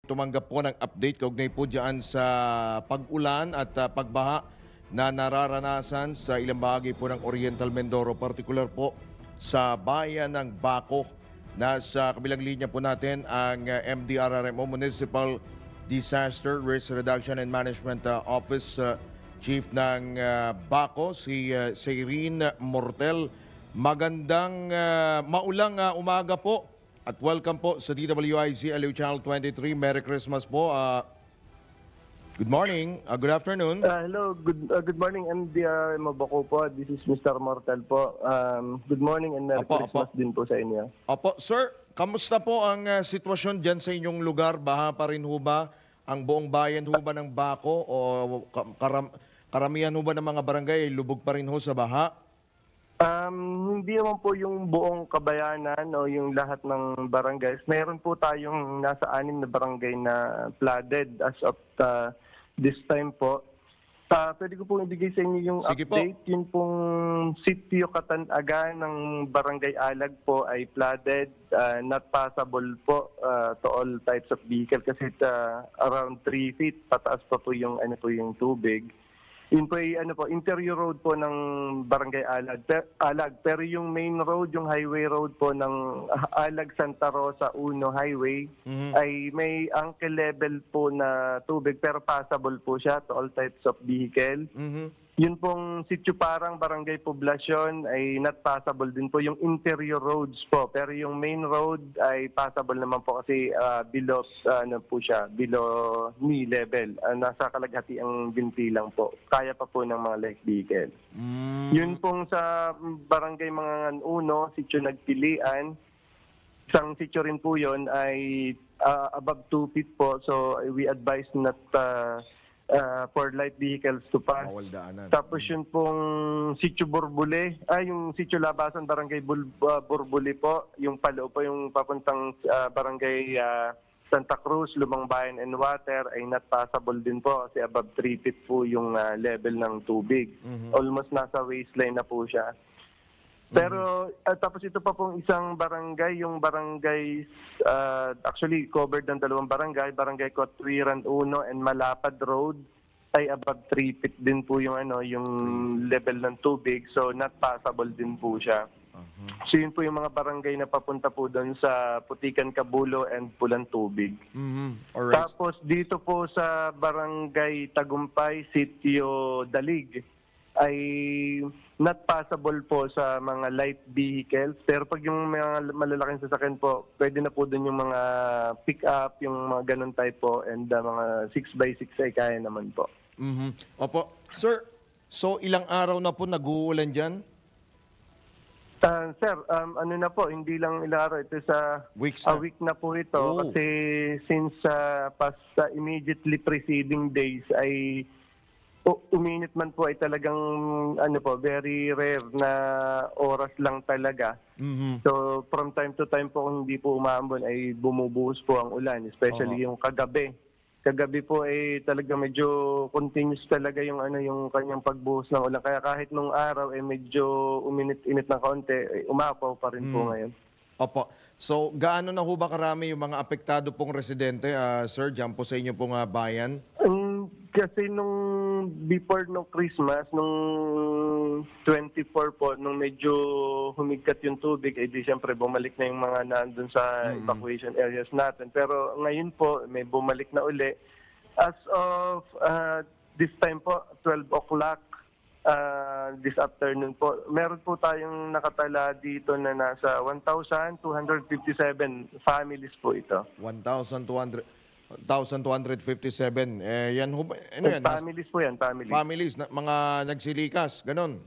tumanggap po ng update kaugnay po dyan sa pag-ulan at pagbaha na nararanasan sa ilang bahagi po ng Oriental Mindoro, particular po sa bayan ng Baco. Nasa kabilang linya po natin ang MDRRMO, Municipal Disaster Risk Reduction and Management Office Chief ng Baco, si Irene Mortel. Magandang maulang umaga po. At welcome po sa DWIZ Aliw Channel 23. Merry Christmas po. Good morning. Good afternoon. Hello. Good morning, MDR Mabaco po. This is Mr. Mortal po. Good morning and Merry Christmas din po sa inyo. Opo. Sir, kamusta po ang sitwasyon dyan sa inyong lugar? Baha pa rin ho ba ang buong bayan ho ba ng Baco? O karamihan ho ba ng mga barangay ay lubog pa rin ho sa baha? Hindi naman po yung buong kabayanan o yung lahat ng barangays. Meron po tayong nasa 6 na barangay na flooded as of this time po. Pwede ko po ibigay sa inyo yung Sige update. po. Yun pong sitio Katanaga ng Barangay Alag po ay flooded, not passable po to all types of vehicle kasi around 3 feet pataas pa po yung yung tubig. Yun po ay interior road po ng Barangay Alag. Pero yung main road, yung highway road po ng Alag Santa Rosa 1 Highway ay may ankle level po na tubig pero passable po siya to all types of vehicle. Yun pong Sitio Parang Barangay Poblacion ay not passable din po yung interior roads po. Pero yung main road ay passable naman po kasi below below knee level. Nasa kalagati ang binti lang po. Kaya pa po ng mga light vehicle. Yun pong sa Barangay Mangangan 1, Sitio Nagpilian. Isang sitio rin po yun ay above 2 feet po. So we advise not for light vehicles to pass. Bawal daanan. Tapos yun pong Sitio Burbule, yung Sitio Labasan, Barangay Burbule po, yung paloob po, yung papuntang Barangay Santa Cruz, Lumang Bayan and Water ay not passable din po kasi above 3 feet po yung level ng tubig. Almost nasa waistline na po siya. Pero tapos ito pa pong isang barangay, yung barangay actually covered ng 2 barangay, Barangay Kotwiran 1 and Malapad Road ay above 3 feet din po yung yung level ng tubig, so not passable din po siya. So yun po yung mga barangay na papunta po doon sa Putikan, Kabulo and Pulang Tubig. Alright. Tapos dito po sa Barangay Tagumpay, Sitio Dalig ay not passable po sa mga light vehicles. Pero pag yung mga malalaking sasakyan po, pwede na po doon yung mga pick-up, yung mga ganun type po, and mga 6x6 ay kaya naman po. Opo. Sir, so ilang araw na po nag-uulan dyan? Sir, na po, hindi lang ilang araw. Ito sa Weeks a na? week na po ito. Oh. Kasi since past immediately preceding days ay uminit man po ay talagang very rare na oras lang talaga. So from time to time po kung hindi po umaambon ay bumubuhos po ang ulan, especially yung kagabi. Kagabi po ay talaga medyo continuous talaga yung yung kanyang pagbuhos ng ulan. Kaya kahit nung araw ay medyo uminit-init ng kaunti, umapaw pa rin po ngayon. Opo. So gaano na ho ba karami yung mga apektado pong residente, sir, dyan po sa inyo pong bayan? Kasi before nung Christmas, nung 24 po, nung medyo humigkat yung tubig, di siyempre bumalik na yung mga nandun sa evacuation areas natin. Pero ngayon po, may bumalik na uli. As of this time po, 12 o'clock, this afternoon po, meron po tayong nakatala dito na nasa 1,257 families po ito. 1,257. Yan ho ba? Yan? Families po yan, families. Families, mga nagsilikas, ganon.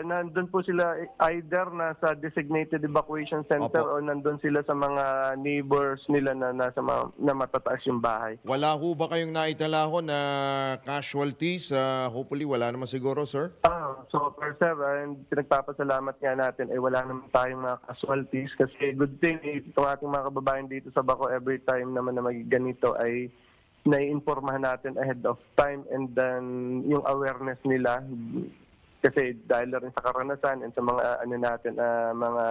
Nandun po sila either nasa designated evacuation center o nandun sila sa mga neighbors nila na nasa na matataas yung bahay. Wala ho ba kayong naitala ho na casualties? Hopefully wala naman siguro, sir? So far, sir, pinagpapasalamat nga natin ay wala naman tayong mga casualties kasi good thing itong ating mga kababayan dito sa Baco, every time naman na ganito ay naiinformahan natin ahead of time, and then yung awareness nila kasi dahil rin sa karanasan and sa mga mga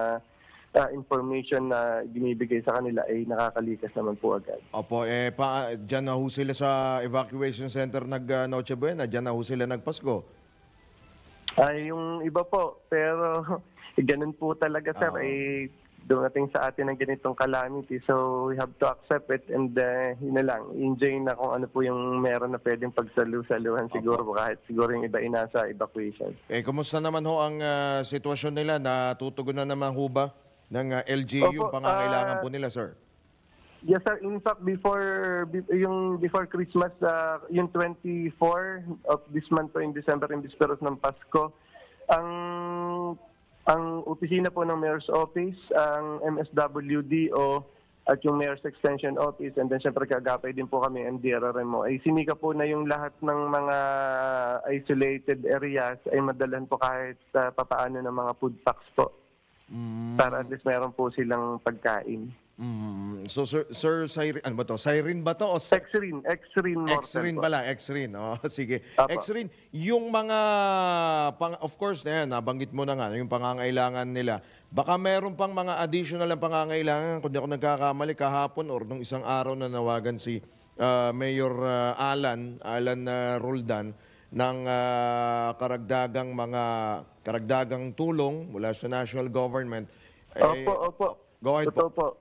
information na binibigay sa kanila ay nakakalikas naman po agad. Opo, dyan na ho sila sa evacuation center Noche Buena, dyan na ho sila nagpasko. Yung iba po, pero ganun po talaga sir, dumating sa atin ng ganitong calamity. So we have to accept it and yun na lang, enjoy na kung ano po yung meron na pwedeng pagsalu-saluhan siguro kahit siguro yung iba nasa evacuation. Kumusta naman ho ang sitwasyon nila? Natutugon na naman ho ba ng LGU yung pangangailangan po nila, sir? Yes sir, in fact before Christmas, yung 24 of this month po in December, in Bisperos ng Pasko, ang opisina po ng Mayor's Office, ang MSWDO at yung Mayor's Extension Office, and then syempre kagapay din po kami MDRRMO, ay sinika po na yung lahat ng mga isolated areas ay madalan po kahit papaano ng mga food packs po. Para at least meron po silang pagkain. So Sir Siren, ano ba to? Siren ba to? O Exrin Exrin pala, Exrin. Oh, sige. Apo. Exrin, yung mga of course na yan, nabanggit mo na nga yung pangangailangan nila. Baka meron pang mga additional na pangangailangan, kung di ako nagkakamali kahapon or nung isang araw na nawagan si Mayor Alan Roldan ng karagdagang tulong mula sa national government. Opo. Go ahead Totoo po.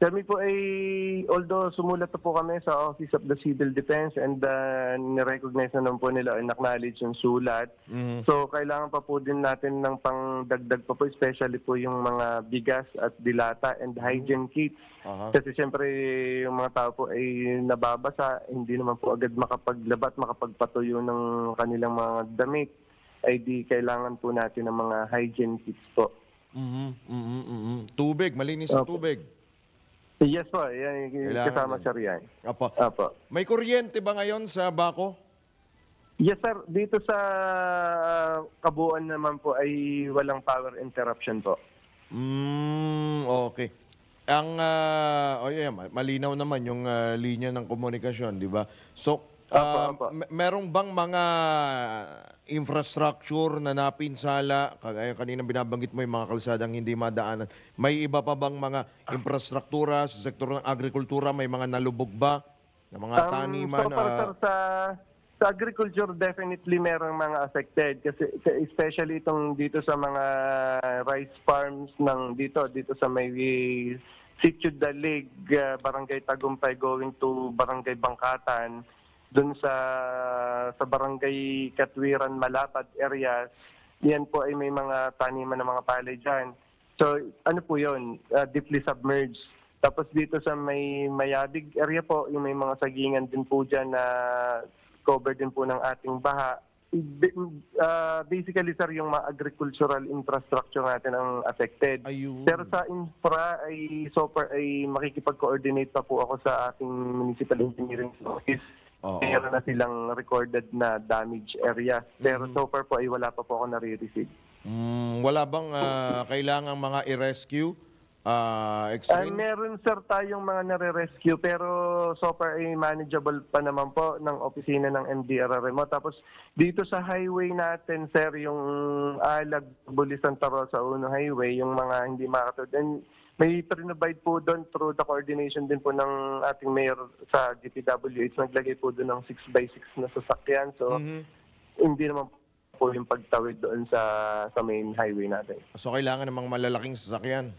Kami po ay, although sumulat na po kami sa Office of the Civil Defense and nirecognize na naman po nila and acknowledge yung sulat. So, kailangan pa po din natin ng pangdagdag pa po, especially po yung mga bigas at dilata and hygiene kits. Kasi siyempre, yung mga tao po ay nababasa, hindi naman po agad makapaglabat, makapagpatuyo ng kanilang mga damit. Ay di kailangan po natin ng mga hygiene kits po. Tubig, malinis na tubig. Yes po, yan, kasama sir yan. Apo. Apo. May kuryente ba ngayon sa Baco? Yes sir, dito sa Kabuuan naman po ay walang power interruption po. Okay. Malinaw naman yung linya ng komunikasyon, di ba? So, Apo. merong bang mga infrastructure na napinsala, kagaya kanina binabanggit mo yung mga kalsadang hindi madaanan, may iba pa bang mga infrastruktura sa sektor ng agrikultura, may mga nalubog ba na mga taniman? So sir, sa agriculture definitely merong mga affected kasi especially itong dito sa mga rice farms ng dito sa may Sitio Dalig, Barangay Tagumpay going to Barangay Bangkatan. Doon sa Barangay Katwiran, Malapad areas, yan po ay may mga taniman ng mga palay dyan. So, ano po yun? Deeply submerged. Tapos dito sa may Mayabig area po, yung may mga sagingan din po dyan na covered din po ng ating baha. Basically, sir, yung mga agricultural infrastructure natin ang affected. Ayun. Pero sa infra ay so far ay makikipag-coordinate pa po ako sa ating municipal engineering office. Meron na silang recorded na damage area. Pero so far po ay wala pa po ako nare-receive. Wala bang kailangang mga i-rescue? Meron sir tayong mga nare-rescue pero so far ay manageable pa naman po ng opisina ng MDRRMO. Tapos dito sa highway natin sir, yung Alag, Bulisan, Tarosa, Uno Highway, yung mga hindi makatulad. May prinobide po doon through the coordination din po ng ating mayor sa DPWH. Naglagay po doon ng 6x6 na sasakyan. So, hindi naman po yung pagtawid doon sa main highway natin. So, kailangan ng mga malalaking sasakyan?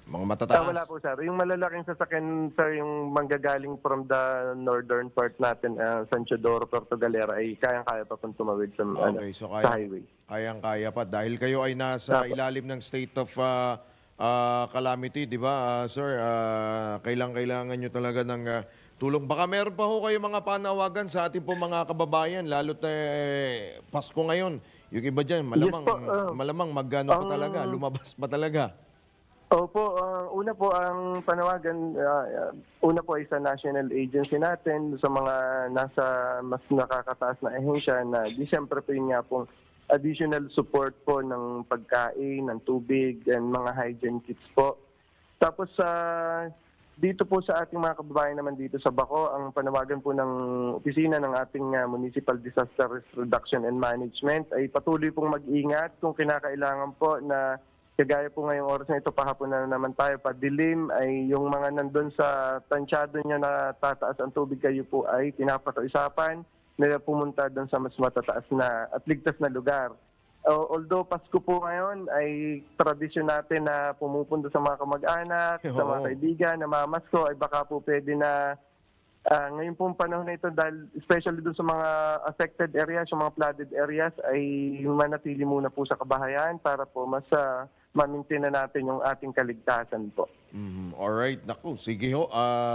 Mga matataas? Wala po, sir. Yung malalaking sasakyan, sir, yung manggagaling from the northern part natin, San Teodoro, Puerto Galera, ay kayang-kaya pa pong tumawid sa, sa highway. Kayang-kaya pa. Dahil kayo ay nasa ilalim ng state of calamity, di ba, sir? Kailangan nyo talaga ng tulong. Baka meron pa ho kayo mga panawagan sa ating po mga kababayan, lalo't Pasko ngayon. Yung iba dyan, malamang magano pa talaga, lumabas pa talaga. Opo, una po ang panawagan, una po ay sa national agency natin, sa mga nasa mas nakakataas na ahensya na di siyempre po yun nga pong additional support po ng pagkain, ng tubig, and mga hygiene kits po. Tapos dito po sa ating mga kababayan naman dito sa Baco, ang panawagan po ng opisina ng ating Municipal Disaster Risk Reduction and Management ay patuloy pong mag-ingat kung kinakailangan po na kagaya po ngayong oras na ito, pahapon na naman tayo, padilim, ay yung mga nandun sa tansyado niya na tataas ang tubig, kayo po ay pinapakiusapan na pumunta doon sa mas matataas na at ligtas na lugar. Although Pasko po ngayon ay tradisyon natin na pumupunta sa mga kamag-anak, sa mga Oo. kaibigan, na mamasko, ay baka po pwede na ngayon pong panahon na ito, dahil especially doon sa mga affected areas, yung mga flooded areas, ay manatili muna po sa kabahayan para po mas ma-maintain na natin yung ating kaligtasan po. Alright, naku, sige ho,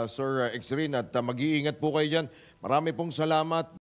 Sir Exrin, at mag-iingat po kayo dyan. Marami pong salamat.